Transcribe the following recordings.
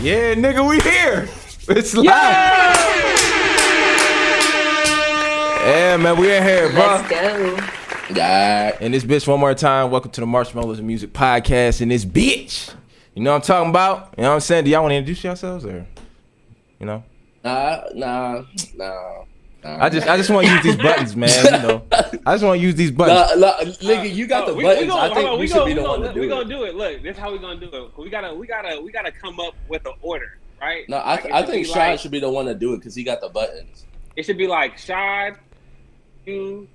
Yeah, nigga, we here. It's live. Yeah, man, we in here, bro. Let's go. Yeah. And this bitch one more time. Welcome to the Marshmallows and Music Podcast. And this bitch, you know what I'm talking about? You know what I'm saying? Do y'all want to introduce yourselves or, you know? Nah. I just want to use these buttons, man. You know, I just want to use these buttons. Nigga, you got the buttons. I think you should be the one to do it. We gonna do it. Look, this is how we gonna do it. We gotta come up with an order, right? No, I think Shad should be the one to do it because he got the buttons. It should be like Shad, you,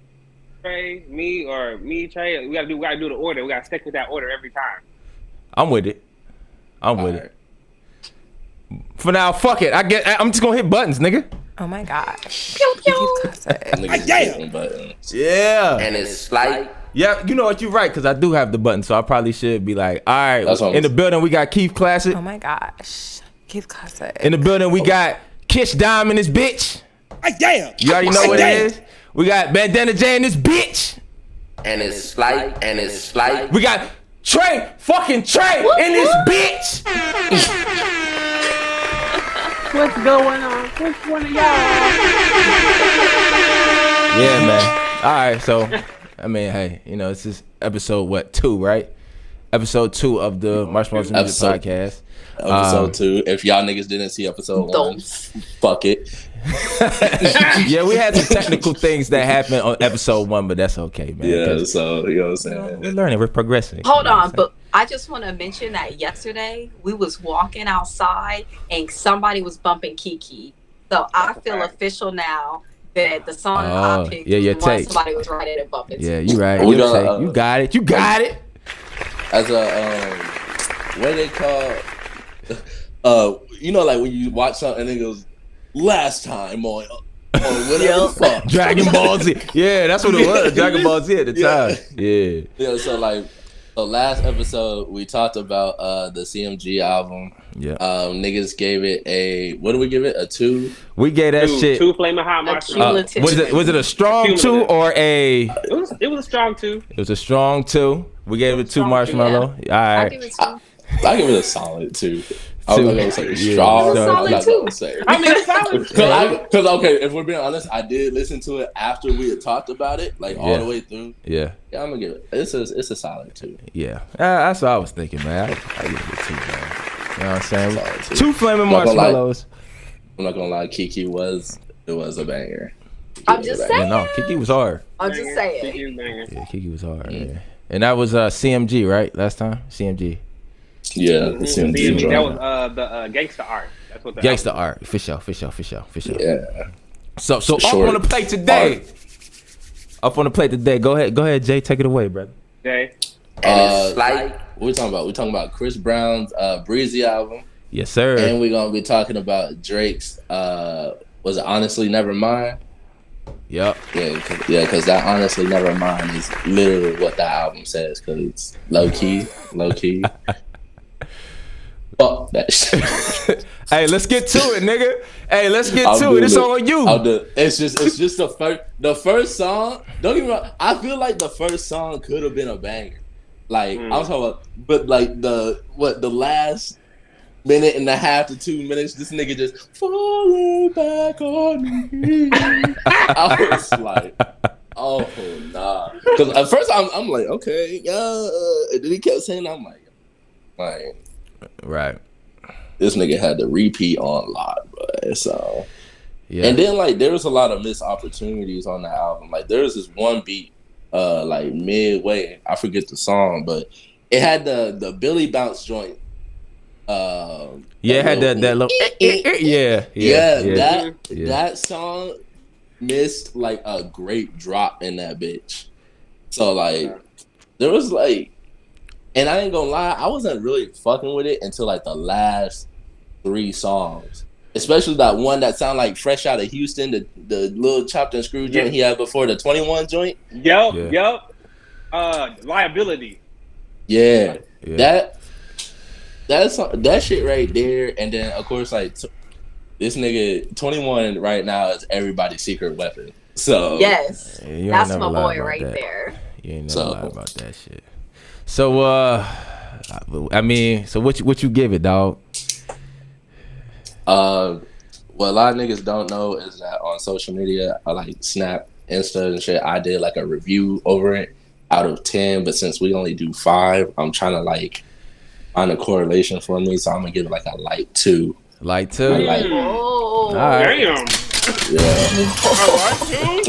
Trey, me, or me, Trey. We gotta do the order. We gotta stick with that order every time. I'm with it. For now, fuck it. I'm just gonna hit buttons, nigga. Oh my gosh. Pew pew. Yeah. And it's like, yeah, you know what? You're right, because I do have the button, so I probably should be like, all right, in the building, we got Keith Classic. Oh my gosh. Keith Classic. In the building, we got KISHDOM in this bitch. You already know what it is. We got Bandana J in this bitch. and it's like, We got Trey in this bitch. What's going on? Which one of y'all? Yeah, man. All right, so I mean, hey, you know, this is episode 2, right? Episode 2 of the Marshmallows and Music Podcast. Episode 2. If y'all niggas didn't see episode 1, fuck it. Yeah, we had some technical things that happened on episode 1, but that's okay, man. Yeah, so you know what I'm saying. We're learning, we're progressing. Hold on, but I just want to mention that yesterday we was walking outside and somebody was bumping Kiki. So I feel official now that the song I picked was one somebody was right at bumping. Yeah, you right. You got it. As a what they call, you know, like when you watch something and it goes last time on whatever the fuck. Dragon Ball Z. Yeah, that's what it was. Dragon Ball Z at the time. Yeah. Yeah. So like. The last episode we talked about the CMG album. Yeah. Niggas gave it what do we give it? A 2? We gave that shit 2 flaming hot marshmallows. Was it a strong 2 or a? It was a strong 2. It was a strong 2. We gave it 2 marshmallow. Yeah. All right. I give it 2. I give it a solid 2. I was gonna say strong. Solid I'm not 2. gonna say. I mean, it's solid. Because okay, if we're being honest, I did listen to it after we had talked about it, like all the way through. Yeah. Yeah, I'm gonna give it. It's a solid 2. Yeah. That's what I was thinking, man. I give it a 2, man. You know what I'm saying? Solid 2. 2 flaming marshmallows. I'm not gonna lie, Kiki was a banger. I'm just saying. Yeah, no, Kiki was hard. I'm just saying. Yeah, Kiki was hard. Yeah. And that was CMG, right? Last time, CMG. Yeah, the CMG. That was the Gangsta Art. That's what the Gangsta Art. For sure. Yeah. So up on the plate today. Go ahead, Jay. Take it away, brother. Jay. What we talking about? We're talking about Chris Brown's Breezy album. Yes, sir. And we're gonna be talking about Drake's was it Honestly Nevermind? Yep. Yeah, because that Honestly Nevermind is literally what that album says. Because it's low key. Fuck that shit. Hey, let's get to it, nigga. Hey, let's get to it. It's on you. It's just the first song. Don't get me wrong. I feel like the first song could have been a banger. Like I'm talking about, but like the last minute and a half to 2 minutes, this nigga just falling back on me. I was like, oh nah. Because at first I'm like, okay, yeah. And then he kept saying, I'm like. Right. This nigga had to repeat on a lot, bro. So yeah. And then like there was a lot of missed opportunities on the album. Like there was this one beat, like midway, I forget the song, but it had the Billy Bounce joint. It had that little that song missed like a great drop in that bitch. So like there was like. And I ain't gonna lie, I wasn't really fucking with it until like the last 3 songs. Especially that one that sounded like fresh out of Houston, the little chopped and screwed joint he had before the 21 joint. Yep. Liability. Yeah. That shit right there. And then of course like this nigga 21 right now is everybody's secret weapon. So yes, that's my boy right there. You ain't never lie about that shit. So I mean, so what you give it, dog? What a lot of niggas don't know is that on social media, like Snap, Insta, and shit, I did like a review over it out of 10. But since we only do 5, I'm trying to like find a correlation for me, so I'm gonna give it like a light 2. Light 2. Oh, right. Damn. Yeah.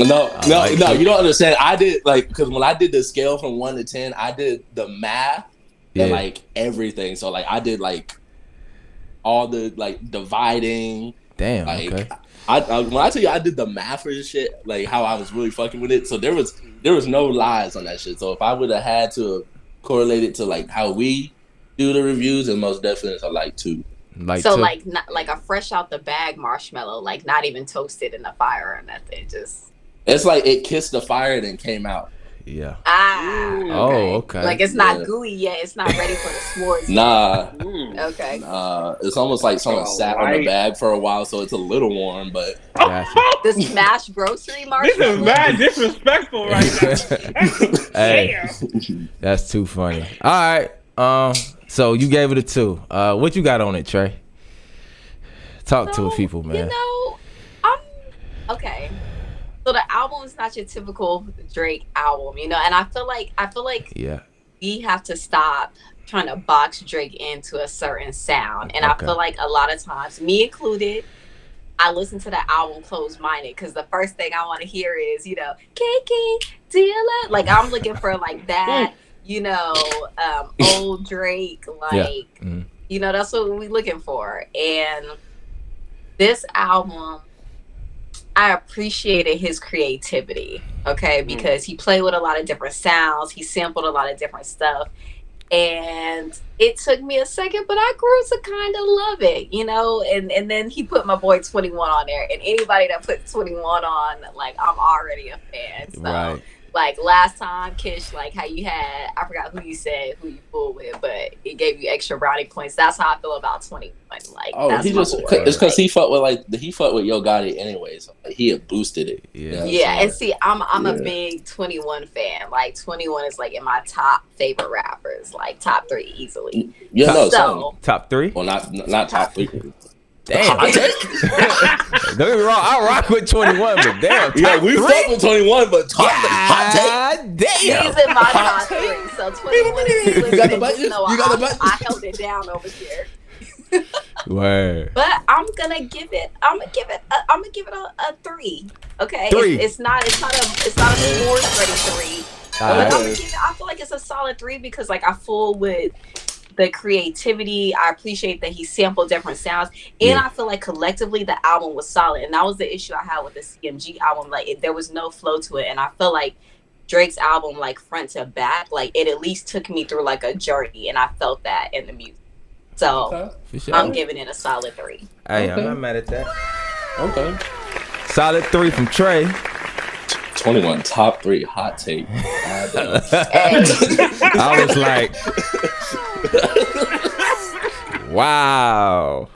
No. You don't understand. I did like because when I did the scale from 1 to 10, I did the math and like everything. So like I did like all the like dividing. Damn. Like Okay. I when I tell you I did the math for this shit, like how I was really fucking with it. So there was no lies on that shit. So if I would have had to correlate it to like how we do the reviews, and most definitely it's a like 2. So like not like a fresh out the bag marshmallow, like not even toasted in the fire or nothing. Just it's like it kissed the fire then came out. Yeah. Okay. Oh, okay. Like it's not gooey yet. It's not ready for the s'mores. Nah. Okay. It's almost like someone sat on the bag for a while, so it's a little warm, but this mashed grocery marshmallow. This is mad disrespectful right now. Hey, that's too funny. All right. So you gave it a 2. What you got on it, Trey? Talk to people, man. You know, okay. So the album is not your typical Drake album, you know, and I feel like we have to stop trying to box Drake into a certain sound. And I feel like a lot of times, me included, I listen to the album closed-minded because the first thing I want to hear is, you know, Kiki, do you love? Like I'm looking for like that. You know, old Drake, like, you know, that's what we're looking for. And this album, I appreciated his creativity, okay? Because he played with a lot of different sounds. He sampled a lot of different stuff. And it took me a second, but I grew to kind of love it, you know? And then he put my boy 21 on there. And anybody that put 21 on, like, I'm already a fan. So. Right. Like last time, Kish, like how you had, I forgot who you said, who you fooled with, but it gave you extra brownie points. That's how I feel about 21. Like, that's it's because he fucked with Yo Gotti anyway, so like, he had boosted it. Yeah. And see, I'm a big 21 fan. Like 21 is like in my top favorite rappers, like top 3 easily. Top 3? Well, not top 3. Damn. Don't get me wrong, I rock with 21, but damn. Yeah, we fuck with 21, but hot damn. He's in my top 3, so 21 is you got the button? I held it down over here. Word. But I'm gonna give it a 3. Okay, 3. It's not a s'mores ready 3. But I feel like it's a solid 3 because like I fool with the creativity. I appreciate that he sampled different sounds, and I feel like collectively the album was solid. And that was the issue I had with the CMG album. Like there was no flow to it, and I feel like Drake's album, like front to back, like it at least took me through like a journey, and I felt that in the music. So I'm giving it a solid 3. Hey, I'm not mad at that. Okay. Solid 3 from Trey. 21 top 3 hot take. I was like, wow.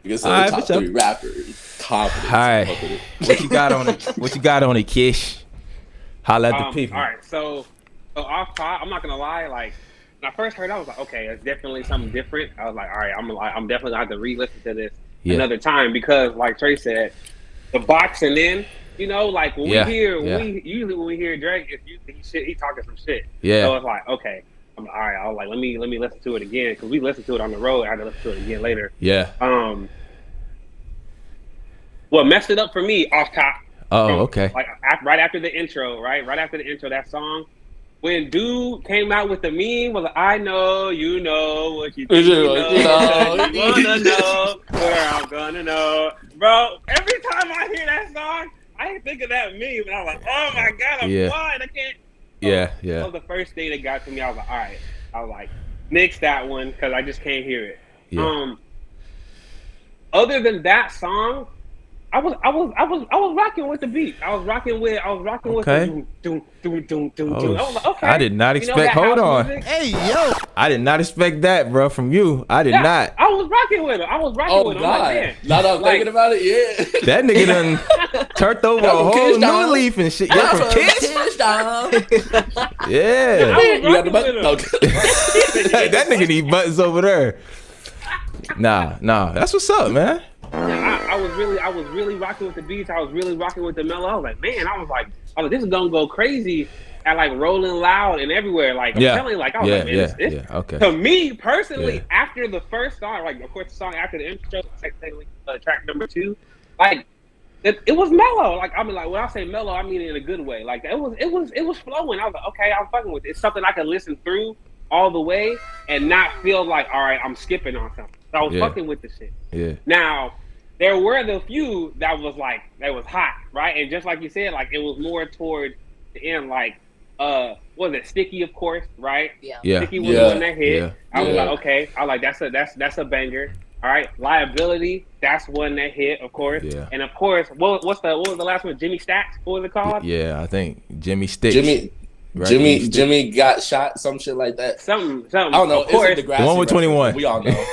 You can say top 3 rappers. Confidence. All right. What you got on it? What you got on it, Kish? Holla at the people. All right. So off top, I'm not gonna lie. Like when I first heard it, I was like, okay, it's definitely something different. I was like, all right, I'm definitely gonna have to re-listen to this another time because, like Trey said, the boxing in. You know, like when usually when we hear Drake, it's usually he talking some shit. Yeah. So it's like, okay, all right. I was like, let me listen to it again because we listened to it on the road. I had to listen to it again later. Yeah. What messed it up for me off top? Okay. Like right after the intro, right after the intro, that song. When dude came out with the meme, was like, I know you know what you think, you wanna know where I'm gonna know, bro. Every time I hear that song, I think of that meme, and I'm like, oh my god, I'm blind. I can't. That was the first thing that got to me. I was like, all right. I was like, nix that one because I just can't hear it. Yeah. Other than that song, I was rocking with the beat. I was rocking with the doom. I was like, okay. I did not expect. Hold on. Music. Hey yo. I did not expect that, bro, from you. I did not. I was rocking with him. God. I'm like, man. Now that I'm thinking about it, yeah. That nigga done turned over a whole new leaf and shit. Yeah, from KISHDOM. Yeah. You got the button? That nigga need buttons over there. Nah. That's what's up, man. I was really rocking with the beats. I was really rocking with the mellow. I was like, man, I was like, this is gonna go crazy at like Rolling Loud and everywhere. Like I'm telling you, like I was like, man, this okay. To me personally, after the first song, like of course the song after the intro, technically track number 2, like it was mellow. Like I mean, like when I say mellow, I mean it in a good way. Like it was flowing. I was like, okay, I'm fucking with it. It's something I can listen through all the way and not feel like, all right, I'm skipping on something. So I was fucking with the shit. Yeah. Now, there were the few that was hot, right? And just like you said, like it was more towards the end, like what was it, Sticky, of course, right? Yeah. Sticky was the one that hit. Yeah. I was like, okay. I was like, that's a banger. All right. Liability, that's one that hit, of course. Yeah. And of course, what was the last one? Jimmy Stacks? What was it called? Yeah, I think Jimmy Sticks. Right? Jimmy got shot, some shit like that. Something. I don't know. Of course, the one with 21. We all know.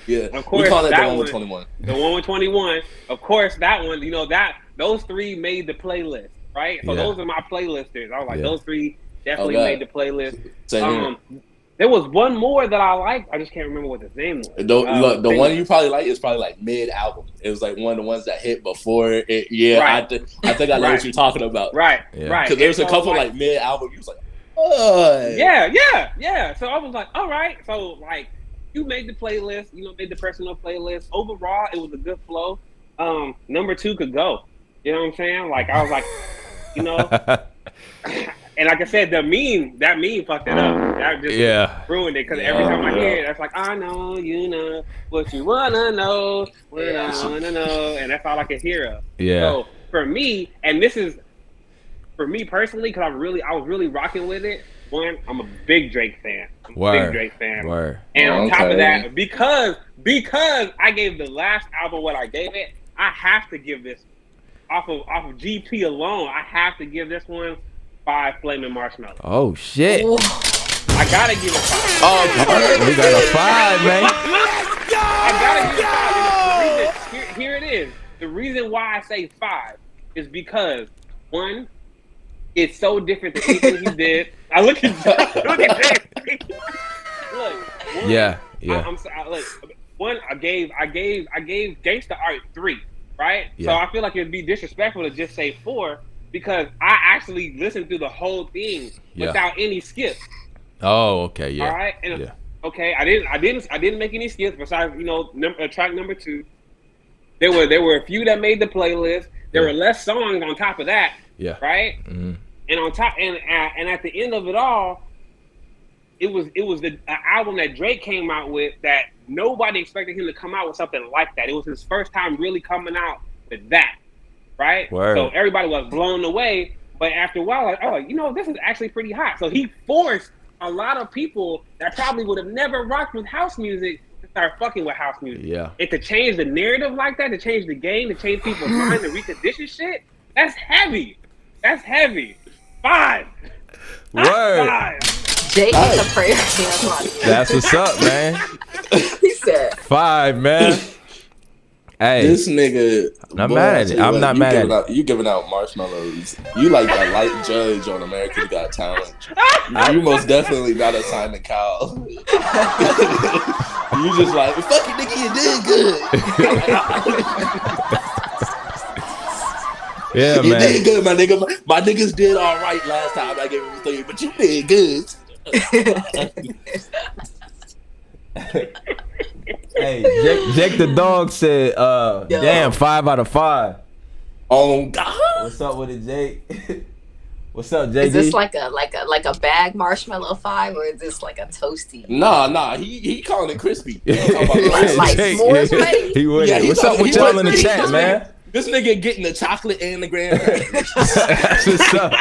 Yeah. Of course, we call it that the one with 21. The one with 21. Of course, that one. You know that those 3 made the playlist, right? So those are my playlisters. I was like, those 3 definitely made the playlist. There was one more that I liked. I just can't remember what the name was. The one you probably like is probably like mid-album. It was like one of the ones that hit before it. Yeah, right. I think I know what you're talking about. Right. Because there's a couple like mid-album. You was like, yeah. So I was like, all right. So like, you made the playlist. You know, made the personal playlist. Overall, it was a good flow. Number 2 could go. You know what I'm saying? Like I was like, you know. And like I said, that meme fucked it up. That just ruined it because every time I hear it, that's like, I know, you know, what you wanna know, what I wanna know, and that's all I could hear of. Yeah. So for me, and this is for me personally, because I was really rocking with it. One, I'm a big Drake fan. Word. And on top of that, because I gave the last album what I gave it, I have to give this off of GP alone. I have to give this one 5 flaming marshmallows. Oh shit! Ooh. I gotta give it 5. Oh, we got a 5, man. I gotta give it 5. And here it is. The reason why I say 5 is because 1, it's so different than anything he did. I look at Jay. Look. 1, Yeah. I'm sorry. Look. 1, I gave Gangsta Art 3, right? Yeah. So I feel like it'd be disrespectful to just say 4. Because I actually listened through the whole thing without any skips. Oh, okay, yeah. All right, and okay, I didn't make any skips besides track number 2. There were a few that made the playlist. There were less songs on top of that. Yeah. Right. Mm-hmm. And on top, and at the end of it all, it was the album that Drake came out with that nobody expected him to come out with something like that. It was his first time really coming out with that. Right? Word. So everybody was blown away. But after a while, like, oh, you know, this is actually pretty hot. So he forced a lot of people that probably would have never rocked with house music to start fucking with house music. Yeah. And to change the narrative like that, to change the game, to change people's minds, to recondition shit, that's heavy. 5. Word. 5. Jake is a prayer hands. That's what's up, man. He said 5, man. Hey, this nigga. I'm not mad at it. I'm not mad at it. You giving out marshmallows. You like a light judge on America's Got Talent. You most definitely not a Simon Cowell. You just like, fuck it, nigga, you did good. Yeah, you man. did good, my nigga. My niggas did all right last time I gave him 3, but you did good. Hey, Jake the dog said, damn, 5 out of 5. Oh God. What's up with it, Jake? What's up, JD? Is this like a bag marshmallow 5 or is this like a toasty? Nah. He calling it crispy. Like s'mores way? He would. Yeah, what's up with y'all in the chat, man? This nigga getting the chocolate and the graham crackers. That's what's up.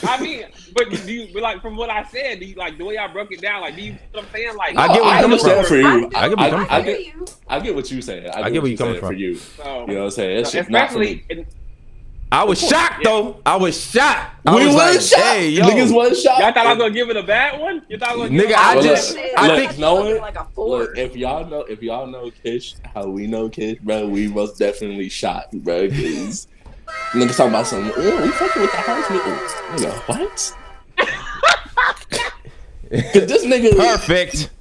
I mean, but do you, like, from what I said, do you like the way I broke it down? Like, do you know what I'm saying? Like, I get where I you're coming understand from. for you. I get what you saying. I get where you coming from for you. So, you know what I'm saying? That shit's not for me. I was shocked though. I was shocked. We was like, shocked. Hey, yo. Niggas was shocked. Y'all thought I was gonna give it a bad one? You thought I was gonna give Nigga, it I think knowing like a 4. look, if y'all know Kish, how we know Kish, bro, we most definitely shocked, bro. Cause niggas talking about some, we fucking with the house music. Nigga, what? Cause this nigga perfect.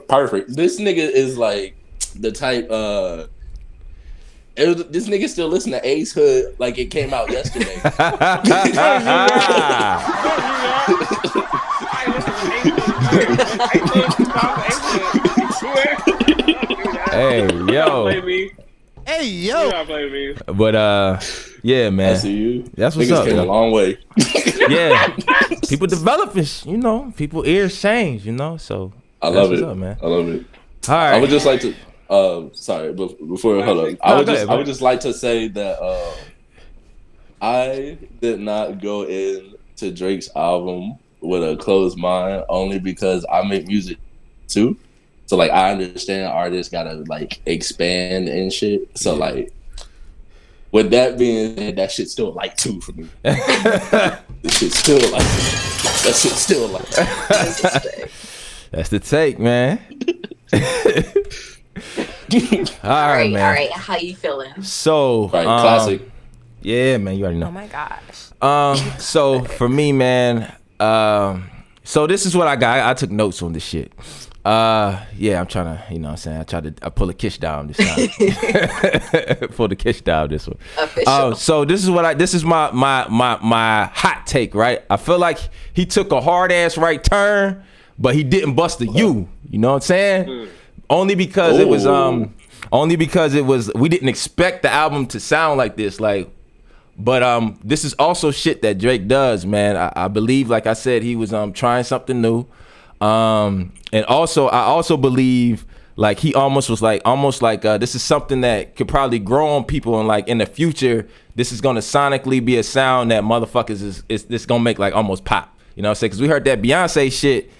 Perfect. This nigga is like the type This nigga still listen to Ace Hood like it came out yesterday. Hey yo. Hey yo. But yeah, man. I see you. That's what's Niggas up. came a long way. Yeah. People developing, people ears change, so I love it. up, man. I love it. All right. I would just like to sorry, before hold on. I would just like to say that I did not go into Drake's album with a closed mind only because I make music too. So like I understand artists gotta like expand and shit. So like with that being said, that shit's still like 2 for me. That shit's still like That's the take, man. All right, man. All right. How you feeling? So, classic. Yeah, man. You already know. Oh my gosh. So for me, man. So this is what I got. I took notes on this shit. Yeah, I'm trying to, I pull a KISHDOM this time. Pull the KISHDOM this one. So this is this is my hot take, right? I feel like he took a hard ass right turn, but he didn't bust the U. You know what I'm saying? Only because it was we didn't expect the album to sound like this, but this is also shit that Drake does, man. I believe, like I said, he was trying something new. And also I also believe like he almost like this is something that could probably grow on people, and like in the future this is gonna sonically be a sound that motherfuckers is this gonna make like almost pop. You know what I'm saying? Because we heard that Beyonce shit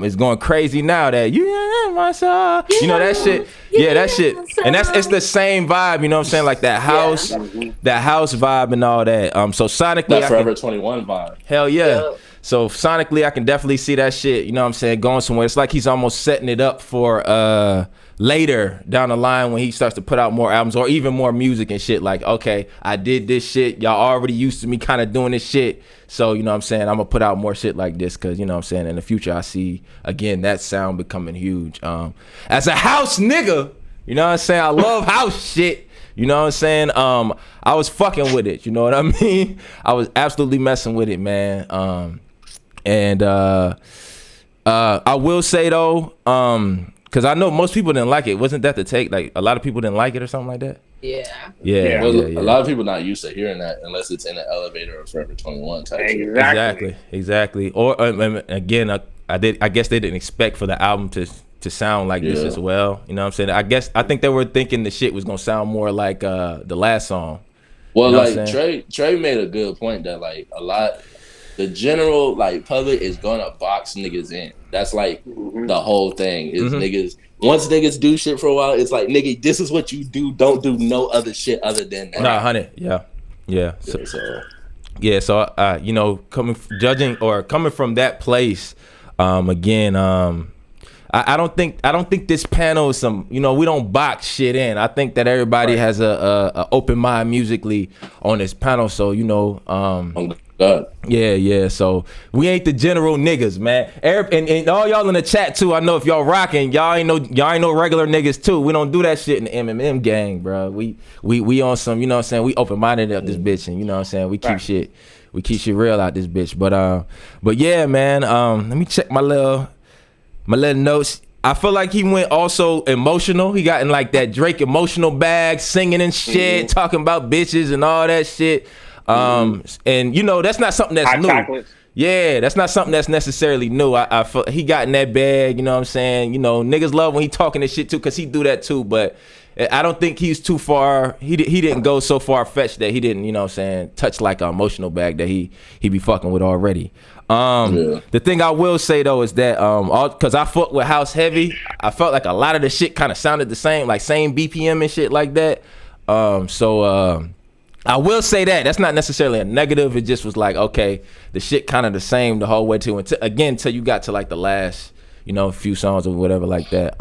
is going crazy now, that that shit. Yeah, that shit. And it's the same vibe, you know what I'm saying? Like that house vibe and all that. So sonically, that Forever 21 vibe. Hell yeah. So sonically, I can definitely see that shit, you know what I'm saying, going somewhere. It's like he's almost setting it up for later down the line when he starts to put out more albums or even more music and shit. Like, okay, I did this shit. Y'all already used to me kind of doing this shit. So, you know what I'm saying, I'm going to put out more shit like this because, you know what I'm saying, in the future, I see, again, that sound becoming huge. As a house nigga, you know what I'm saying, I love house shit. You know what I'm saying? I was fucking with it. You know what I mean? I was absolutely messing with it, man. And I will say though, because I know most people didn't like it. Wasn't that the take? Like a lot of people didn't like it or something like that? Yeah. Well, a lot of people not used to hearing that unless it's in an elevator or Forever 21 type shit. Exactly. Or again, I guess they didn't expect for the album to sound like this as well. You know what I'm saying? I think they were thinking the shit was gonna sound more like the last song. Well, you know like Trey made a good point that like the general like public is gonna box niggas in. That's like the whole thing is niggas. Once niggas do shit for a while, it's like, nigga, this is what you do. Don't do no other shit other than that. Nah, 100. Yeah. So you know, coming from that place, again, I don't think this panel is some, you know, we don't box shit in. I think that everybody has a open mind musically on this panel. So, you know, yeah. So we ain't the general niggas, man. And all y'all in the chat too. I know if y'all rocking, y'all ain't no regular niggas too. We don't do that shit in the MMM gang, bro. We on some, you know what I'm saying, we open minded up this bitch, and you know what I'm saying, we keep shit real out this bitch. But yeah, man. Let me check my little notes. I feel like he went also emotional. He got in like that Drake emotional bag, singing and shit, talking about bitches and all that shit. And you know, that's not something that's new. Chocolates. Yeah, that's not something that's necessarily new. I feel he got in that bag, you know what I'm saying? You know, niggas love when he talking this shit too, cause he do that too, but I don't think he's too far. He didn't go so far fetched that he didn't, you know what I'm saying, touch like an emotional bag that he be fucking with already. The thing I will say though is that cause I fuck with House Heavy, I felt like a lot of the shit kind of sounded the same, like same BPM and shit like that. I will say that's not necessarily a negative. It just was like, okay, the shit kind of the same the whole way too, until you got to like the last, you know, few songs or whatever like that.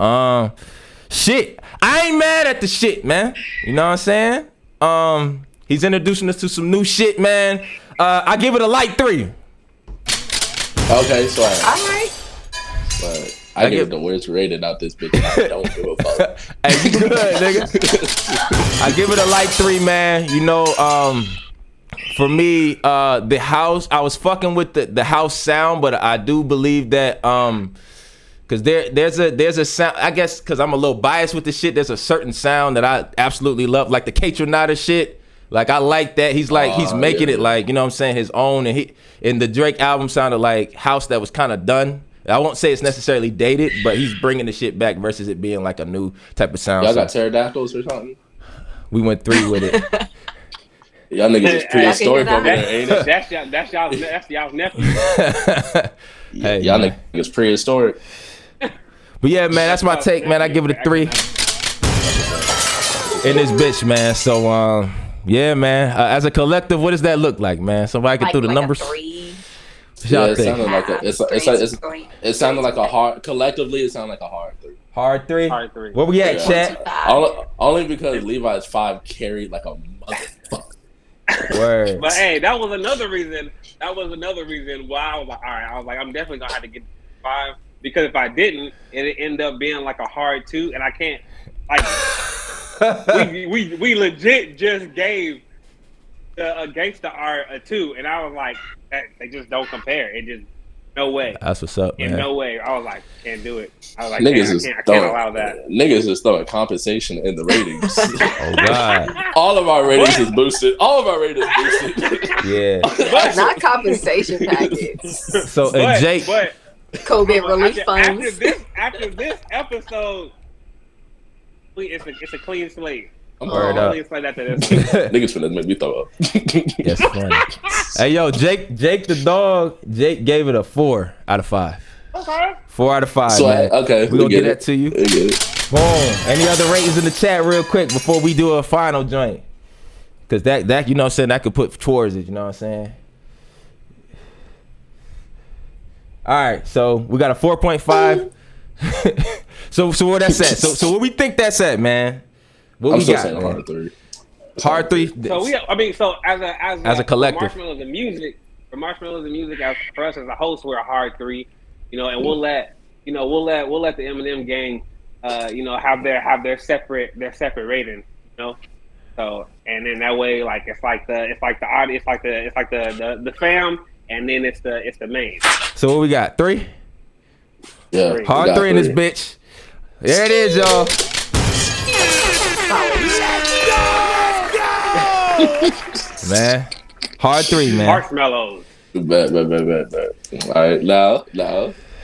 Shit, I ain't mad at the shit, man. You know what I'm saying? He's introducing us to some new shit, man. I give it a light 3. Okay, swag. All right. Swag. I give it the worst rating out this bitch. I don't give a fuck. Hey, you good, nigga? I give it a light 3, man. You know, for me, the house, I was fucking with the house sound, but I do believe that cause there's a sound, I guess cause I'm a little biased with the shit, there's a certain sound that I absolutely love, like the K-Tronada shit. Like I like that. He's like he's making it like, you know what I'm saying, his own, and the Drake album sounded like house that was kind of done. I won't say it's necessarily dated, but he's bringing the shit back versus it being like a new type of sound. Y'all got pterodactyls or something? We went 3 with it. Y'all niggas is prehistoric over there, ain't it? That's y'all's nephew. Hey, y'all niggas prehistoric. But yeah, man, that's my take, man. I give it a 3 in this bitch, man. So yeah, man. As a collective, what does that look like, man? Somebody can do the numbers. 3. Yeah, it sounded like it sounded like a hard. Collectively, it sounded like a hard 3. Hard 3. Hard 3. Where we at, chat? Only because Levi's 5 carried like a motherfucker. Word. But hey, that was another reason. Why I was like, all right. I was like, I'm definitely gonna have to get 5 because if I didn't, it'd end up being like a hard 2, and I can't. Like, we legit just gave the Gangsta Art a 2, and I was like, they just don't compare. It just no way. That's what's up, man. In no way. I was like, can't do it. I was like, I can't allow that. Niggas is throwing compensation in the ratings. Oh God. All of our ratings is boosted. Yeah. Not compensation package. So Jake, but COVID relief funds. After this episode, it's a clean slate. Word up. Niggas finna make me throw up. That's funny. Hey yo, Jake the dog. Jake gave it a 4 out of 5. Okay. 4 out of 5. So man. Okay, we gonna get that to you. We get it. Boom. Any other ratings in the chat, real quick, before we do a final joint? Cause that you know what I'm saying, that could put towards it. You know what I'm saying. All right, so we got a 4.5. so where that's at? So where we think that's at, man? What we got? Saying hard 3. Hard 3. So as a collective, for Marshmallows and music, for us as a host, we're a hard 3. You know, and we'll let the Eminem gang, have their separate rating. You know, so and then that way, like it's like the audience, it's like the fam, and then it's the main. So what we got? 3. Yeah, hard 3 in this bitch. There it is, y'all. Man, hard 3, man. Marshmallows. Bet. All right, now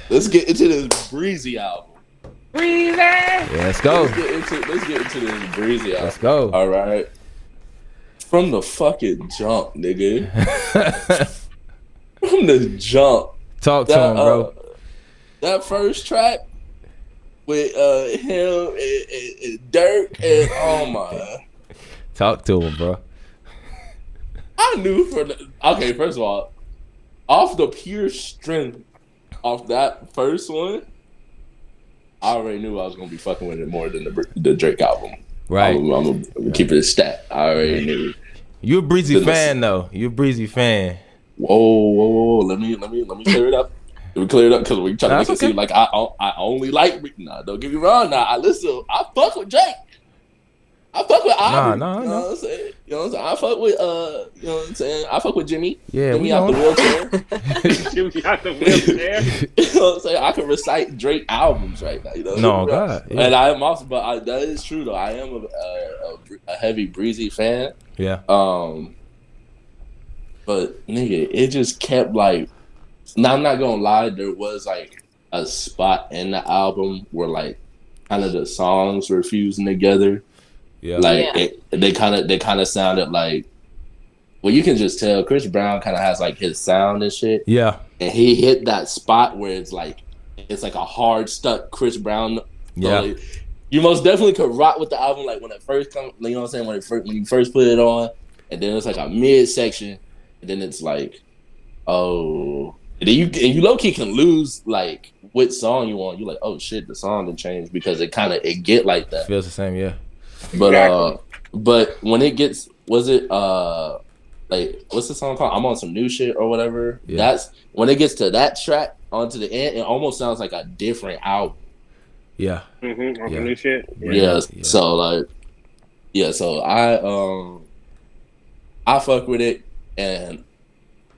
let's get into this Breezy album. Breezy. Yeah, let's go. Let's get into this Breezy album. Let's go. All right. From the fucking jump, nigga. From the jump. Talk to him, bro. That first track with him and Dirk and oh my. Talk to him, bro. I knew first of all, off the pure strength of that first one, I already knew I was gonna be fucking with it more than the Drake album. Right. I'm gonna keep it a stat. I already knew. You a Breezy fan though. You a Breezy fan. Whoa. Let me clear it up. Let me clear it up because we trying to make it seem like I only like. Nah, don't get me wrong. Nah, I fuck with Drake. I fuck with Aubrey. No. You know what I'm saying? You know what I'm saying? I fuck with you know what I'm saying? I fuck with Jimmy. Yeah, Jimmy out the wheelchair. Jimmy out the wheelchair. You know what I'm saying? I can recite Drake albums right now. You know? No, God. Yeah. And I am also, that is true though. I am a heavy Breezy fan. Yeah. But nigga, it just kept like. Now I'm not gonna lie. There was like a spot in the album where like kind of the songs were fusing together. Yeah. Like they kind of sounded like. Well, you can just tell Chris Brown kind of has like his sound and shit. Yeah. And he hit that spot where it's like a hard stuck Chris Brown. Yeah. Like, you most definitely could rock with the album like when it first comes. You know what I'm saying? When you first put it on, and then it's like a mid section, and then it's like, oh, and then you low key can lose like what song you want. You're like, oh shit, the song didn't change because it get like that. Feels the same, yeah. But when it gets, was it like what's the song called? I'm on some new shit or whatever. Yeah. That's when it gets to that track. onto the end, it almost sounds like a different album. Yeah. On the new shit. Yeah. So like, so I fuck with it, and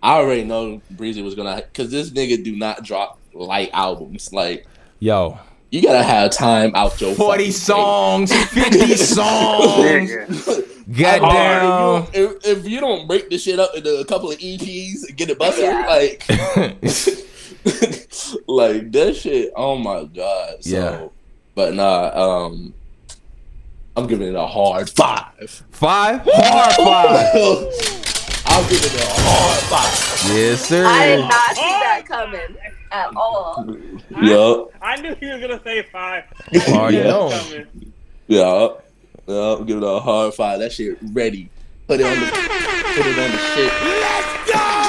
I already know Breezy was gonna, cause this nigga do not drop light albums. Like, yo, you gotta have time out your 40 songs, 50 songs. Goddamn. If you don't break this shit up into a couple of EPs and get it busted, like, like that shit. Oh my god. So, but nah. I'm giving it a hard 5. 5? Hard 5. I'll give it a hard 5. Yes, sir. I did not see that coming at all. I knew he was gonna say 5. Already know. Yeah, I'll give it a hard 5. That shit ready. Put it on the shit.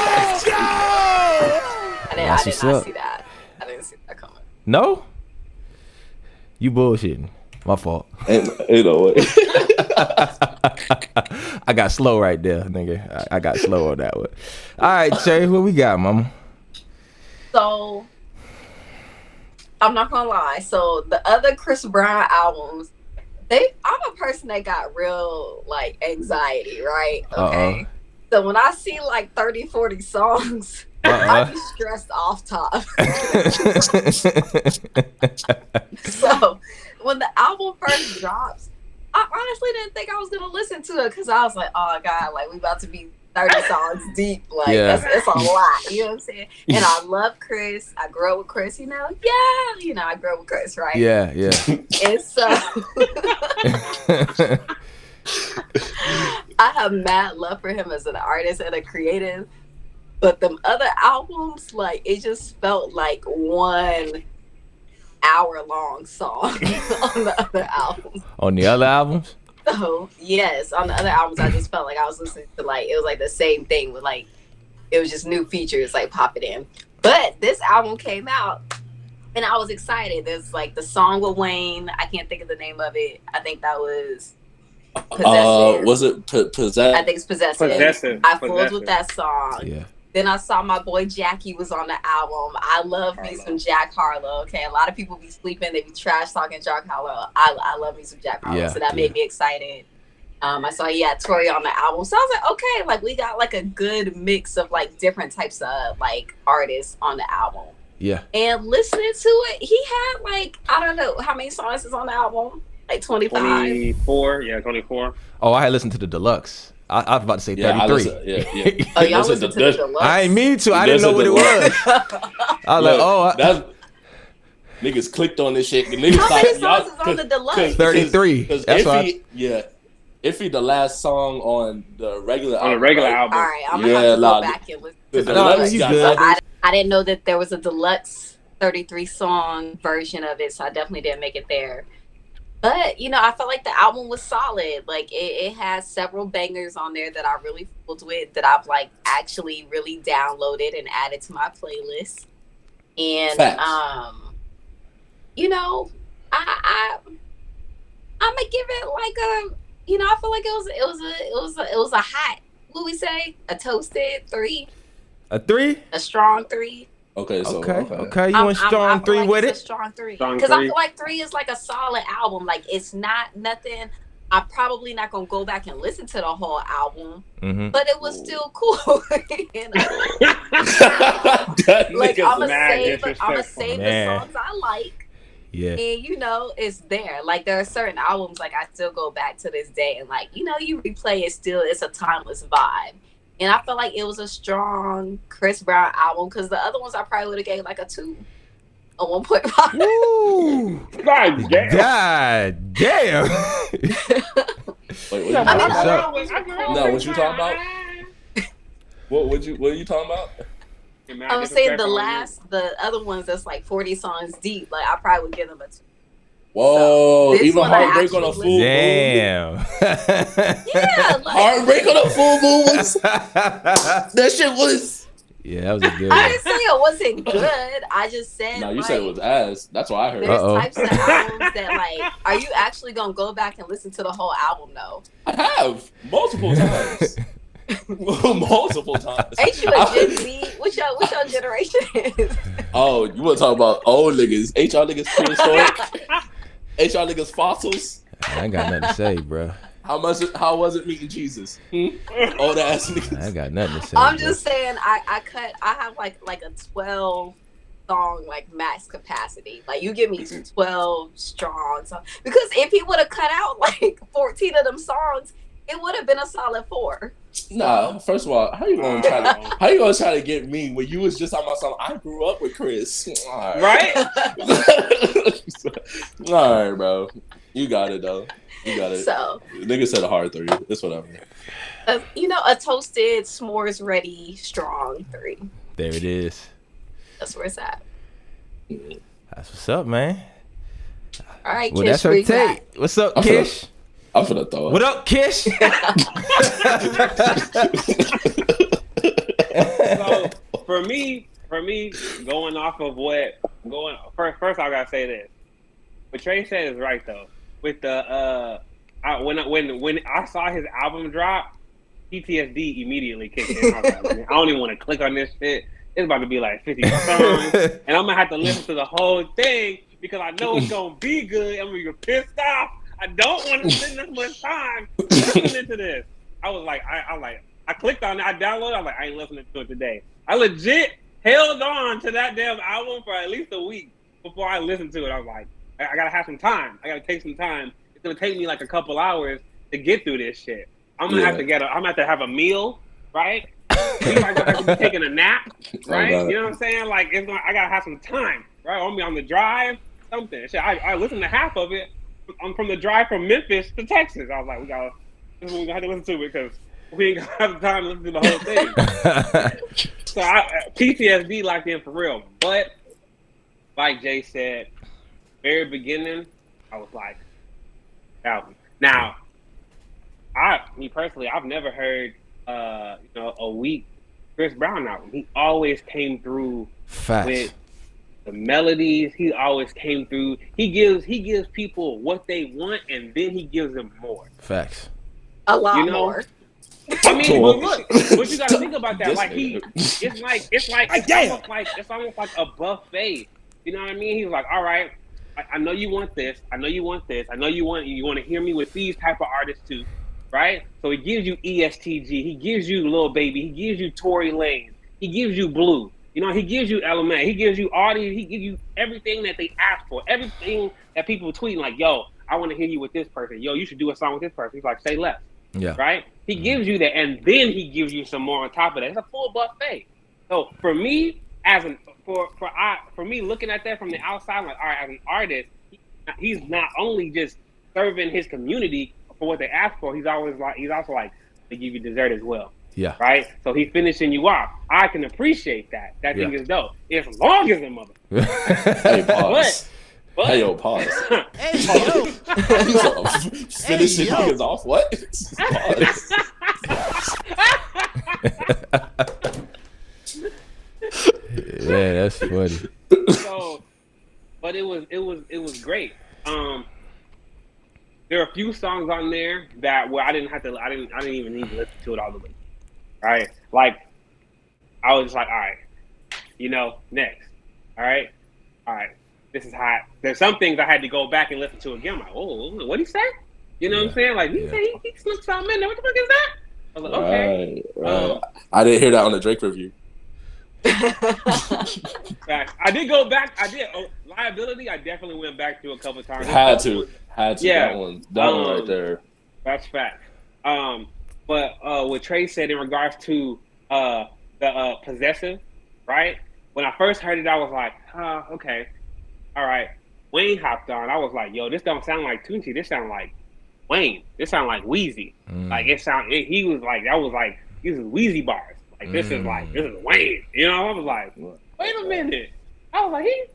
Let's go! I did not see that. I didn't see that coming. No? You bullshitting. My fault. Ain't no way. I got slow right there, nigga. I got slow on that one. All right, Cherry, what we got, mama? So, I'm not gonna lie. So, the other Chris Brown albums, I'm a person that got real, like, anxiety, right? Okay. So, when I see, like, 30, 40 songs, I be stressed off top. So, when the album first drops, I honestly didn't think I was gonna listen to it because I was like, oh god, like we about to be 30 songs deep, like it's a lot, you know what I'm saying? And I love Chris. I grew up with Chris, I grew up with Chris, right? Yeah. And so I have mad love for him as an artist and a creative, but them other albums, like it just felt like 1 hour-long song on the other albums. On the other albums? So yes, on the other albums, I just felt like I was listening to like it was like the same thing with like it was just new features like popping in. But this album came out, and I was excited. There's like the song with Wayne. I can't think of the name of it. I think that was Possessive. Was it Possessive? I think it's Possessive. I fooled with that song. Yeah. Then I saw my boy Jackie was on the album. I love me some Jack Harlow. Okay, a lot of people be sleeping. They be trash talking Jack Harlow. I love me some Jack Harlow. So that made me excited. I saw TRAE on the album. So I was like, okay, like we got like a good mix of like different types of like artists on the album. Yeah. And listening to it, he had like, I don't know how many songs is on the album. Like 25. 24. Yeah, 24. Oh, I had listened to the deluxe. I was about to say 33. Oh, y'all listened to the deluxe? I ain't mean to. I didn't know what it was. I was like, niggas clicked on this shit. Niggas how many songs is on the deluxe? 33. That's right. Iffy, the last song on the regular album. On the regular album. All right, I'm gonna have to go back and listen to the deluxe. Good. I didn't know that there was a deluxe 33 song version of it, so I definitely didn't make it there. But, I felt like the album was solid. Like, it has several bangers on there that I really fooled with, that I've, like, actually really downloaded and added to my playlist. And, I'm gonna give it, like, I feel like it was a hot, what we say? A toasted 3. A 3? A strong 3. Okay. You went strong 3 with it? A strong 3. Because I feel like 3 is like a solid album. Like it's not nothing. I'm probably not gonna go back and listen to the whole album, but it was still cool. Like I'm gonna save the songs I like. Yeah. And it's there. Like there are certain albums like I still go back to this day and like you replay it still. It's a timeless vibe. And I felt like it was a strong Chris Brown album because the other ones I probably would have gave like a 2, a 1.5. Woo! God damn! Wait, what you talking about? What are you talking about? I was saying the other ones that's like 40 songs deep. Like I probably would give them a 2. Whoa, so even Heartbreak on a Full Moon. Damn. Yeah, like, Heartbreak on a Full Moon was that shit was. Yeah, that was a good I didn't say it wasn't good. I just said no, you said it was ass. That's what I heard. There's types of albums that like, are you actually gonna go back and listen to the whole album though? I have multiple times. multiple times. Ain't you a Gen Z? What your generation is? Oh, you want to talk about old niggas? Ain't y'all niggas prehistoric? Ain't y'all niggas fossils? I ain't got nothing to say, bro. How was it meeting Jesus? Old ass niggas. I ain't got nothing to say. I'm just saying, I have like a 12 song like max capacity. Like you give me 12 strong songs, because if he would have cut out like 14 of them songs, it would have been a solid 4. Nah, first of all, how you gonna try to get me when you was just talking about something? I grew up with Chris. Right? All right, bro. You got it though. You got it. So nigga said a hard 3. It's whatever. A toasted, s'mores ready, strong 3. There it is. That's where it's at. That's what's up, man. All right, well, Kish, that's her take. What's up, Kish? I'm finna throw it. What up, Kish? So for me, going off of first I gotta say this. What Trey said is right though. With the when I saw his album drop, PTSD immediately kicked in. I was like, man, I don't even want to click on this shit. It's about to be like 50 songs, and I'm gonna have to listen to the whole thing because I know it's gonna be good. I'm gonna be pissed off. I don't want to spend this much time listening to this. I was like, I clicked on it, I downloaded it, I was like, I ain't listening to it today. I legit held on to that damn album for at least a week before I listened to it. I was like, I gotta have some time. I gotta take some time. It's gonna take me like a couple hours to get through this shit. I'm gonna have to have a meal, right? I might have to be taking a nap, right? You know what I'm saying? Like I gotta have some time, right? I'm gonna be on the drive, something. Shit, I listened to half of it. I'm from the drive from Memphis to Texas. I was like, we gonna have to listen to it because we ain't gonna have time to listen to the whole thing. So PTSD locked in for real. But like Jay said, very beginning, I was like, album. Now, me personally, I've never heard a weak Chris Brown album. He always came through with the melodies. He always came through. He gives people what they want, and then he gives them more. Facts. A lot more. I mean, but look, what you gotta think about that? Like it's almost like a buffet. You know what I mean? He's like, all right, I know you want this. I know you want this. I know you want to hear me with these type of artists too, right? So he gives you ESTG. He gives you Lil Baby. He gives you Tory Lanez. He gives you Blue. You know, he gives you Element. He gives you Audie. He gives you everything that they ask for. Everything that people tweeting like, yo, I want to hear you with this person. Yo, you should do a song with this person. He's like, say less. Yeah. Right? He gives you that, and then he gives you some more on top of that. It's a full buffet. So for me, for me looking at that from the outside, I'm like, all right, as an artist, he's not only just serving his community for what they ask for. He's also like, they give you dessert as well. Yeah. Right? So he's finishing you off. I can appreciate that. That thing is dope. As long as a mother. Hey, pause. But hey, yo, pause. Hey, yo. Finishing niggas off. What? Pause. Yeah, that's funny. So, but it was great. There are a few songs on there where I didn't even need to listen to it all the way. Right? Like, I was just like, all right, next. All right. This is hot. There's some things I had to go back and listen to again. I'm like, oh, what'd he say? You know what I'm saying? Like, he slipped something in there. What the fuck is that? I was like, okay. Right. I didn't hear that on the Drake review. I did go back. Liability. I definitely went back to a couple times. Had to. Yeah. That one right there. That's fact. But what Trey said in regards to the possessive, right? When I first heard it, I was like, okay, all right. Wayne hopped on. I was like, yo, this don't sound like Tunchi. This sound like Wayne. This sound like Wheezy. Like he was like, that was like, these are Wheezy bars. Like this is Wayne. I was like, wait a minute. I was like, he's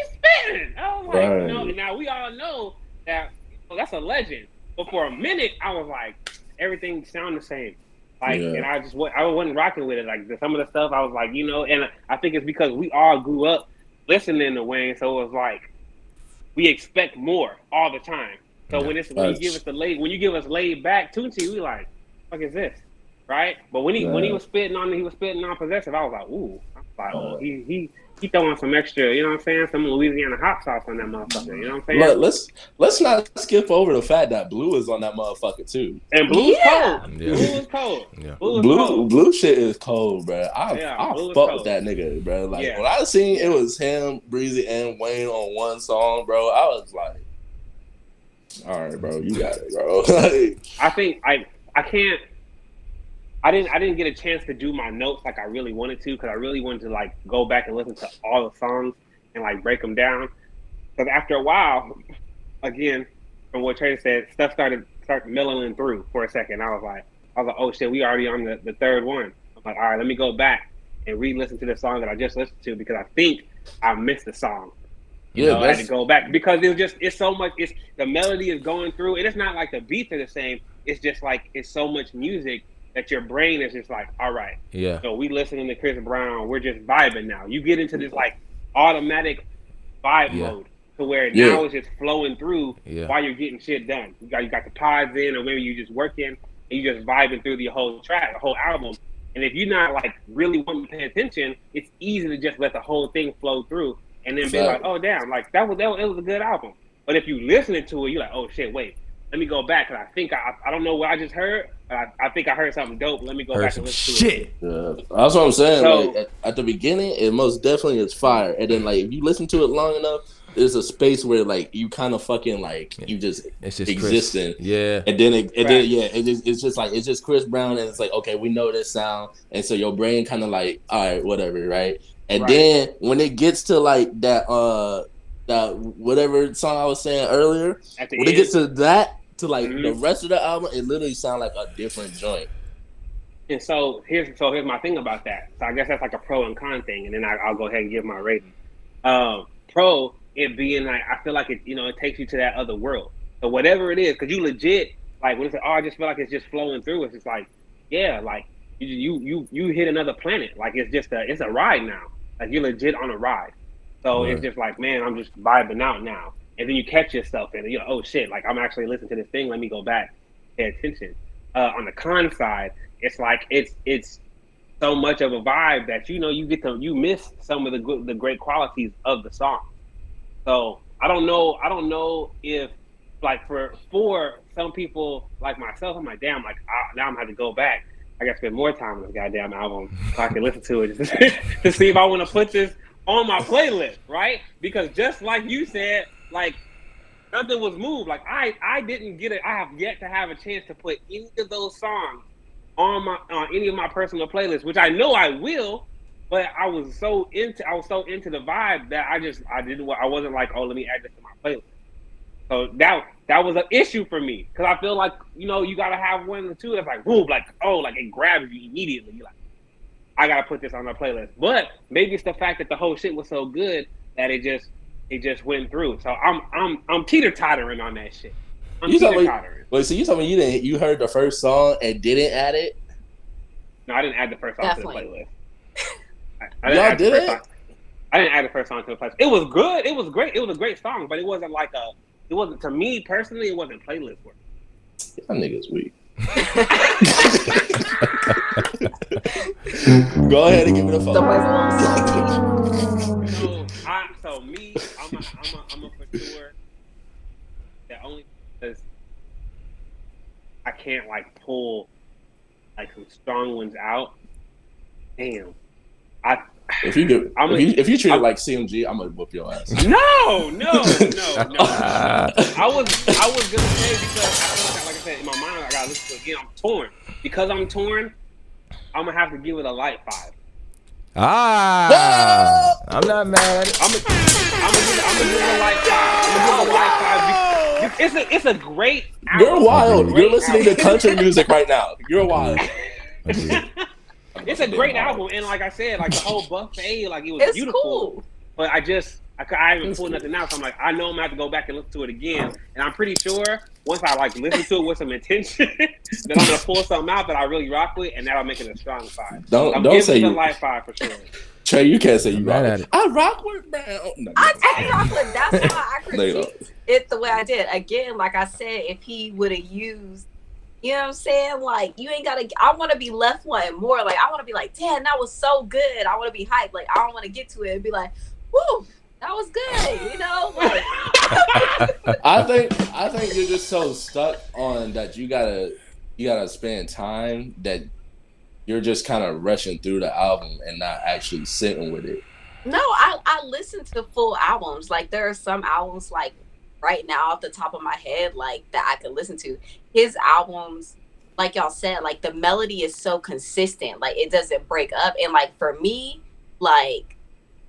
spitting. I was like, and now we all know that that's a legend. But for a minute, I was like, everything sounded the same. Like, and I wasn't rocking with it. Like some of the stuff, I was like, and I think it's because we all grew up listening to Wayne, so it was like we expect more all the time. So when you give us laid back Tunchi, we like, what is this? right? But when he was spitting on possessive, I was like, ooh, he throwing some extra, you know what I'm saying? Some Louisiana hot sauce on that motherfucker. You know what I'm saying? Let's not skip over the fact that Blue is on that motherfucker too. And Blue's cold. Yeah. Blue is cold. Yeah. Blue shit is cold, bro. I fuck with that nigga, bro. Like when I seen it was him, Breezy, and Wayne on one song, bro, I was like, all right, bro, you got it, bro. I think I can't. I didn't get a chance to do my notes like I really wanted to, because I really wanted to like go back and listen to all the songs and like break them down. Because after a while, again, from what Trae said, stuff started mellowing through for a second. I was like, oh shit, we already on the third one. I'm like, all right, let me go back and re-listen to the song that I just listened to, because I think I missed the song. I had to go back because it's so much. It's the melody is going through, and it's not like the beats are the same. It's just like it's so much music that your brain is just like, all right, so we listening to Chris Brown, we're just vibing now. You get into this like automatic vibe mode to where now it's just flowing through while you're getting shit done. You got the pods in, or maybe you just working and you just vibing through the whole track, the whole album. And if you're not like really wanting to pay attention, it's easy to just let the whole thing flow through and then be like, oh damn, like it was a good album. But if you listening to it, you're like, oh shit, wait, let me go back, because I think I don't know what I just heard. I think I heard something dope. Let me go back and listen to it. Yeah, that's what I'm saying. So, like at the beginning, it most definitely is fire, and then like if you listen to it long enough, there's a space where like you kind of fucking like you just existing. And then it's just Chris Brown, and it's like, okay, we know this sound, and so your brain kind of like, all right, whatever, right? And then when it gets to like that whatever song I was saying earlier, when it gets to that. To like the rest of the album, it literally sounds like a different joint. And so here's my thing about that. So I guess that's like a pro and con thing, and then I'll go ahead and give my rating. Pro, it being like, I feel like it, it takes you to that other world. So whatever it is, because you legit like when it's like, oh, I just feel like it's just flowing through. It's just like, yeah, like you hit another planet. Like it's a ride now. Like you're legit on a ride. So it's just like, man, I'm just vibing out now. And then you catch yourself in it. You're like, oh shit, like I'm actually listening to this thing. Let me go back, pay attention. On the con side, it's like it's so much of a vibe that you miss some of the great qualities of the song. So I don't know if like for some people like myself, I'm like, damn, like now I'm gonna have to go back. I gotta spend more time on this goddamn album so I can listen to it to see if I want to put this on my playlist, right? Because just like you said, like nothing was moved. Like I didn't get it. I have yet to have a chance to put any of those songs on any of my personal playlists, which I know I will. But I was so into the vibe that I wasn't like, oh, let me add this to my playlist. So that was an issue for me, because I feel like you gotta have one or two that's like, boom, like like it grabs you immediately. You're like, I gotta put this on my playlist. But maybe it's the fact that the whole shit was so good that it just went through. So I'm teeter-tottering on that shit. I'm teeter-tottering. Wait, so you told me you heard the first song and didn't add it? No, I didn't add the first song to the playlist. I didn't add the first song to the playlist. It was good. It was great. It was a great song, but it wasn't to me personally, it wasn't playlist work. Y'all niggas weak. Go ahead and give me the phone. I'm a for sure that only because I can't like pull like some strong ones out. Damn, if you treat it like CMG, I'm gonna whoop your ass. No. I was gonna say, because I feel like I said in my mind, I gotta listen to it again. I'm torn. Because I'm torn, I'm gonna have to give it a light 5. I'm not mad. I'm gonna give it a light 5. It's a great album. You're wild. You're listening to country music right now. You're wild. It's a great album, and like I said, like the whole buffet, like it was beautiful. Cool. But I haven't pulled nothing out, so I'm like, I know I'm gonna have to go back and listen to it again. And I'm pretty sure once I like listen to it with some intention, then I'm gonna pull something out that I really rock with, and that'll make it a strong 5. Don't say you a light 5 for sure. Trey, you can't say you rock at it. I rock with Brown. No, I rock with. That's why I critiqued it the way I did. Again, like I said, if he would have used You know what I'm saying? Like, you ain't gotta. I want to be left wanting more. Like, I want to be like, damn, that was so good. I want to be hyped. Like, I don't want to get to it and be like, whoo, that was good. You know, like. I think you're just so stuck on that you gotta spend time that you're just kind of rushing through the album and not actually sitting with it. No, I listen to full albums. Like, there are some albums like right now off the top of my head like that I could listen to. His albums, like y'all said, like the melody is so consistent. Like, it doesn't break up. And like for me, like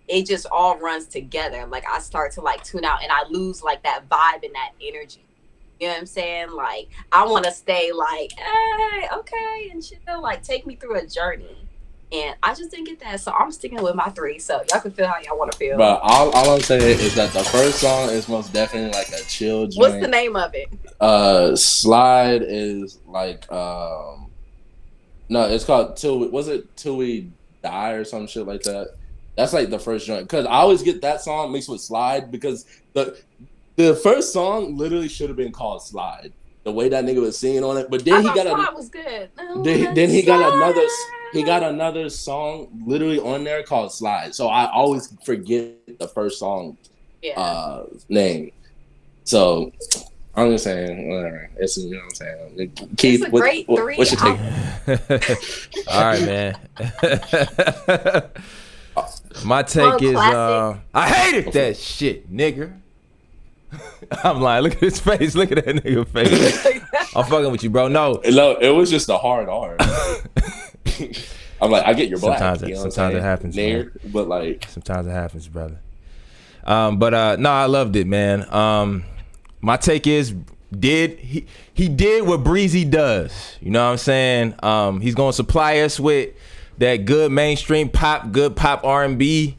it just all runs together. Like, I start to like tune out and I lose like that vibe and that energy. You know what I'm saying? Like, I want to stay like, hey, okay, and chill, like take me through a journey. And I just didn't get that, so I'm sticking with my 3. So y'all can feel how y'all want to feel. But all I'm saying is that the first song is most definitely like a chill joint. What's the name of it? Slide is like no, it's called Till We Die or some shit like that. That's like the first joint, because I always get that song mixed with Slide, because the first song literally should have been called Slide. The way that nigga was singing on it, but then Slide was good. Then he got another song literally on there called Slide. So I always forget the first song name. So I'm just saying, whatever. It's, you know what I'm saying. Keith, it's a great 3. What's your take? All right, man. My take is I hated that shit, nigga. I'm like, look at his face. Look at that nigga face. I'm fucking with you, bro. No, it was just a hard R. I'm like, I get your black. Sometimes it happens, man. But like, sometimes it happens, brother. But no, I loved it, man. My take is, he did what Breezy does. You know what I'm saying? He's gonna supply us with that good mainstream pop, good pop R&B,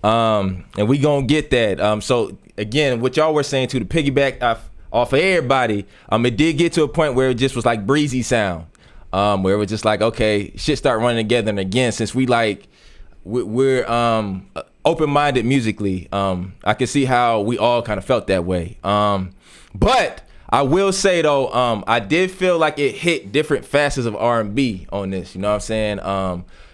and we gonna get that. So again, what y'all were saying to the piggyback off of everybody, it did get to a point where it just was like Breezy sound, where it was just like, okay, shit start running together. And again, since we're open-minded musically, I can see how we all kind of felt that way. But I will say though, I did feel like it hit different facets of R&B on this. You know what I'm saying?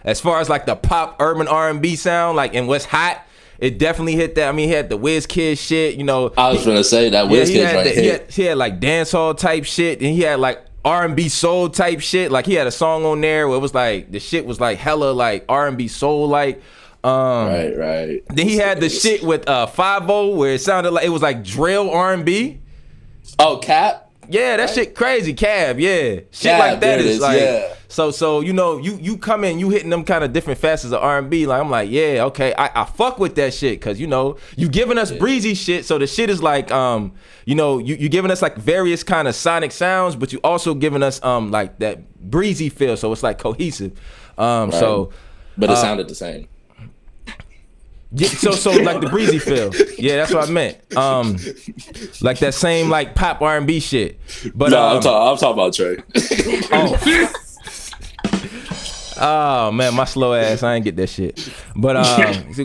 As far as like the pop urban R&B sound, like, and what's hot, it definitely hit that. I mean, he had the WizKid shit, you know. I was gonna say that WizKid right here. He had like dancehall type shit, and he had like R&B soul type shit. Like, he had a song on there where it was like, the shit was like hella like R&B soul like. Right. Then he had the shit with 5-0 where it sounded like it was like drill R&B. Oh, Cap. Yeah, that shit crazy. Cab, yeah. Shit like that is like, yeah. So you know, you come in, you hitting them kind of different facets of R&B. Like, I'm like, yeah, okay, I fuck with that shit, cause you know, you giving us breezy shit. So the shit is like, you know, you giving us like various kind of sonic sounds, but you also giving us like that breezy feel. So it's like cohesive. Right. So, but it sounded the same. Yeah, so like the breezy feel. Yeah, that's what I meant. Like that same like pop R&B shit. But no, I'm talking about TRAE. Oh man, my slow ass, I ain't get that shit. But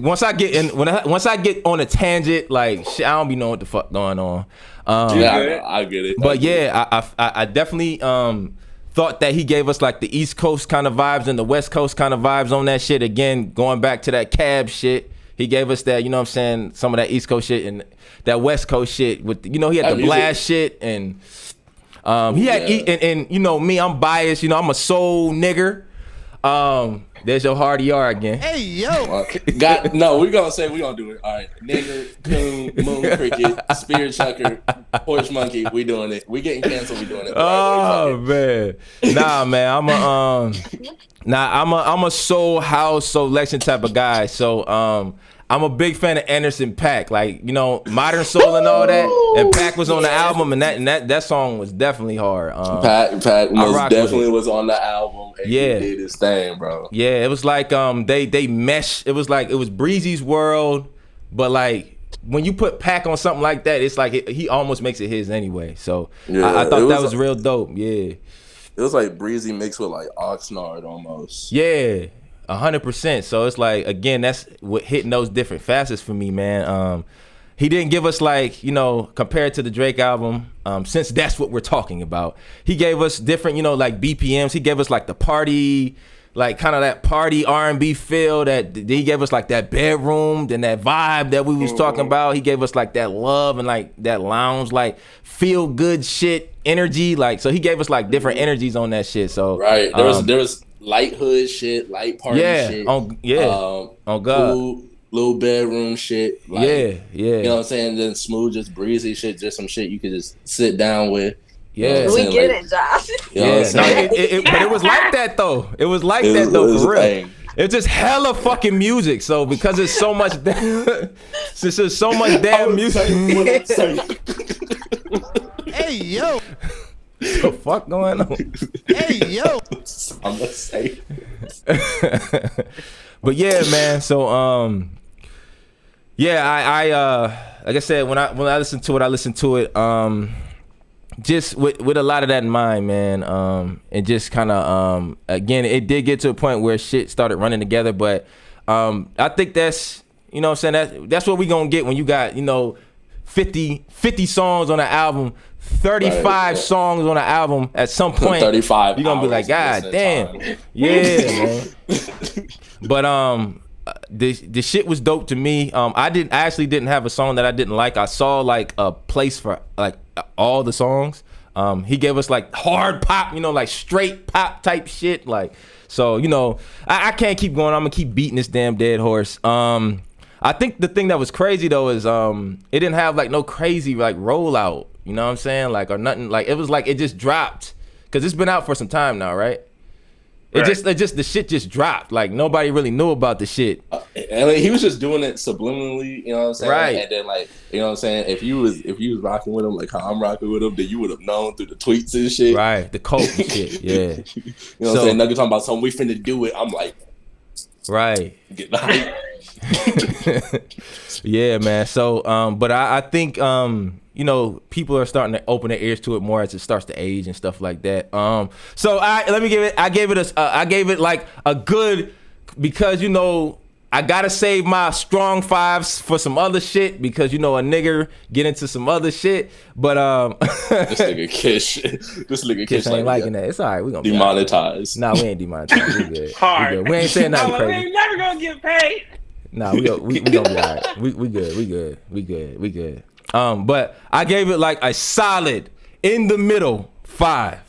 once I get on a tangent, like shit, I don't be knowing what the fuck going on. Yeah, I get it. But I definitely thought that he gave us like the East Coast kind of vibes and the West Coast kind of vibes on that shit. Again, going back to that Cab shit. He gave us that, you know what I'm saying, some of that East Coast shit and that West Coast shit with, you know, he had the blast shit and he had, and you know me, I'm biased, you know, I'm a soul nigger. There's your hard ER again. Hey, yo. No, we're going to say we're going to do it. All right. Nigger, coon, moon cricket, spear chucker, horse monkey. We doing it. We getting canceled. We doing it. Oh, man. Nah, man. I'm a soul house Soulection type of guy. So, I'm a big fan of Anderson .Paak, like, you know, modern soul and all that. And Paak was on the album, and that song was definitely hard. Paak most definitely was on the album. And he did his thing, bro. Yeah, it was like they meshed. It was like it was Breezy's world, but like when you put Paak on something like that, it's like he almost makes it his anyway. So yeah, I thought that was real dope. Yeah, it was like Breezy mixed with like Oxnard almost. Yeah. 100%. So it's like, again, that's what hitting those different facets for me, man. he didn't give us like, you know, compared to the Drake album, since that's what we're talking about, he gave us different, you know, like BPMs. He gave us like the party, like kind of that party R&B feel. That he gave us like that bedroom, then that vibe that we was talking about. He gave us like that love and like that lounge, like feel good shit energy. Like, so he gave us like different energies on that shit. So right, there was light hood shit, light party shit. On God. Little bedroom shit. Like, yeah. You know what I'm saying? Then smooth, just breezy shit, just some shit you could just sit down with. Yeah, we get it, Josh. You know what I'm saying? But it was like that though. It was like that though, for real. It's just hella fucking music. So because it's so much, since there's so much damn music. Hey yo, what the fuck going on? Hey yo, I'm gonna say. But yeah, man. So yeah, I like I said, when I listen to it, just with a lot of that in mind, man. And just kind of again, it did get to a point where shit started running together. But I think that's, you know what I'm saying, that's what we gonna get when you got, you know, 50 songs on an album, 35 songs on an album. At some point, 35 you're gonna be like, God damn, yeah, man. But the shit was dope to me. I actually didn't have a song that I didn't like. I saw like a place for like all the songs. He gave us like hard pop, you know, like straight pop type shit. Like, so, you know, I can't keep going. I'm gonna keep beating this damn dead horse. I think the thing that was crazy though is it didn't have like no crazy like rollout. You know what I'm saying? Like, or nothing. Like, it was like it just dropped because it's been out for some time now, right? It just the shit just dropped. Like, nobody really knew about the shit. And he was just doing it subliminally, you know what I'm saying? Right. And then, like, you know what I'm saying? If you was rocking with him like how I'm rocking with him, then you would have known through the tweets and shit. Right. The code and shit. Yeah. You know what I'm saying? Nugget talking about something we finna do it. I'm like, right. Get the hype. Yeah, man. So, but I think, you know, people are starting to open their ears to it more as it starts to age and stuff like that. So I gave it like a good, because, you know, I gotta save my strong fives for some other shit because, you know, a nigga get into some other shit. But this nigga Kish ain't liking that. It's all right. We gonna demonetize. Nah, we ain't demonetized. We good. Hard. We ain't saying nothing We crazy. ain't never gonna get paid. Nah, we gonna be all right. We good. But I gave it like a solid in the middle 5.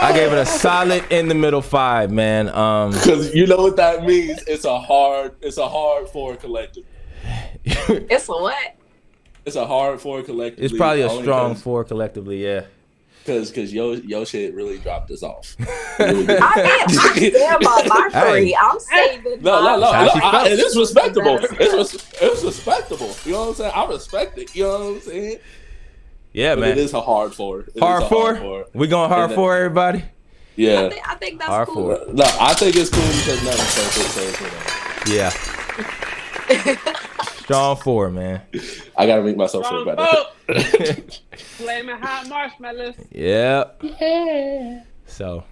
I gave it a solid in the middle 5, man. Because you know what that means? It's a hard 4 collective. It's a what? It's a hard 4 collectively. It's probably a strong 4 collectively, yeah. Because yo shit really dropped us off. I stand by my 3. I'm saving. No. It is respectable. It was respectable. You know what I'm saying? I respect it. You know what I'm saying? Yeah, but man. it is a hard 4. Hard 4? We going hard 4, everybody? Yeah. I think that's hard cool. 4. No, I think it's cool because nothing's Yeah. Strong 4, man. I gotta make myself feel better. Flaming hot marshmallows. Yep. Yeah. So,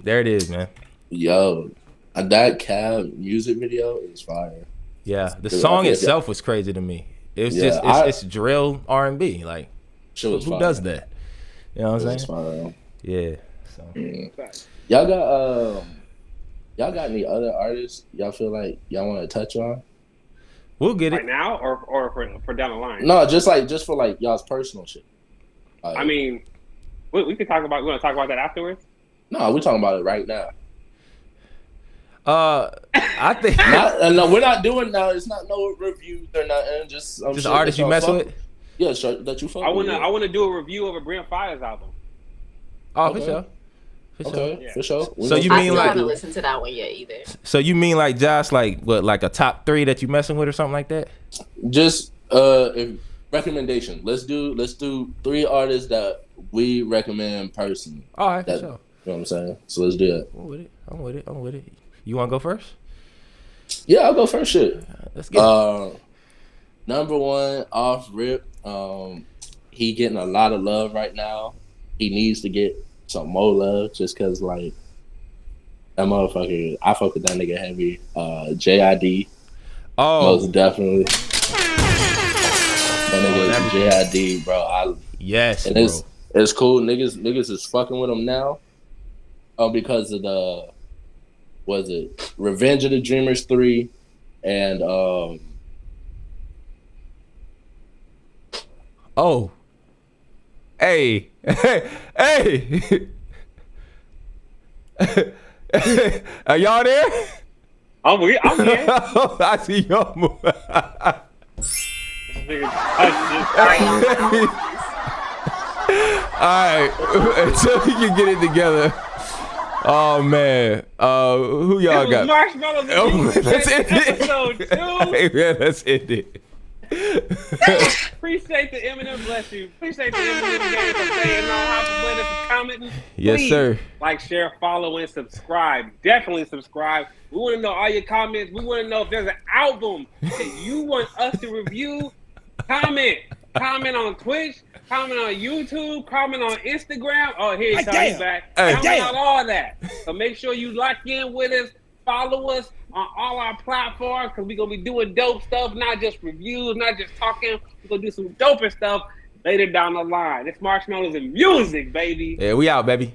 there it is, man. Yo, that Cab music video is fire. Yeah, the song itself was crazy to me. It was it's drill R&B. Like, who does that? You know what I'm saying? Fire. Yeah. So, y'all got any other artists y'all feel like y'all want to touch on? We'll get it right now, or for down the line. No, just for like y'all's personal shit. I mean, we could talk about. We want to talk about that afterwards. No, we're talking about it right now. I think no, we're not doing now. It's not no reviews or nothing. Just artists you mess with. Yeah, that you fuck. I wanna do a review of a Brent Fires album. Oh, okay. For sure. For sure. So you mean I like? haven't listened to that one yet either. So you mean like Josh, like what, like a top 3 that you messing with or something like that? Just recommendation. Let's do 3 artists that we recommend personally. All right, for sure. You know what I'm saying? So let's do it. I'm with it. You want to go first? Yeah, I'll go first. Shit. Let's get it. Number 1, off rip. He getting a lot of love right now. He needs to get some more love just because, like, That motherfucker, I fuck with that nigga heavy. JID. Oh, Most definitely. That nigga JID, bro. Yes, and bro. It's cool. Niggas is fucking with him now. Because of the Revenge of the Dreamers 3 and Oh. Hey. Hey. Are y'all there? I'm here. I see y'all move. Alright. Until we can get it together. Oh man. Who y'all got? Marshmallows. Let's end it. Episode 2. Hey, man, let's end it. Appreciate the Eminem, bless you. Appreciate the Eminem game for saying how to win it, for commenting. Yes, Please, sir. like, share, follow, and subscribe. Definitely subscribe. We want to know all your comments. We want to know if there's an album that you want us to review. Comment. Comment on Twitch. Comment on YouTube. Comment on Instagram. Oh, here he's back. Comment on all that. So make sure you lock in with us. Follow us on all our platforms because we're going to be doing dope stuff, not just reviews, not just talking. We're going to do some doper stuff later down the line. It's Marshmallows and Music, baby. Yeah, we out, baby.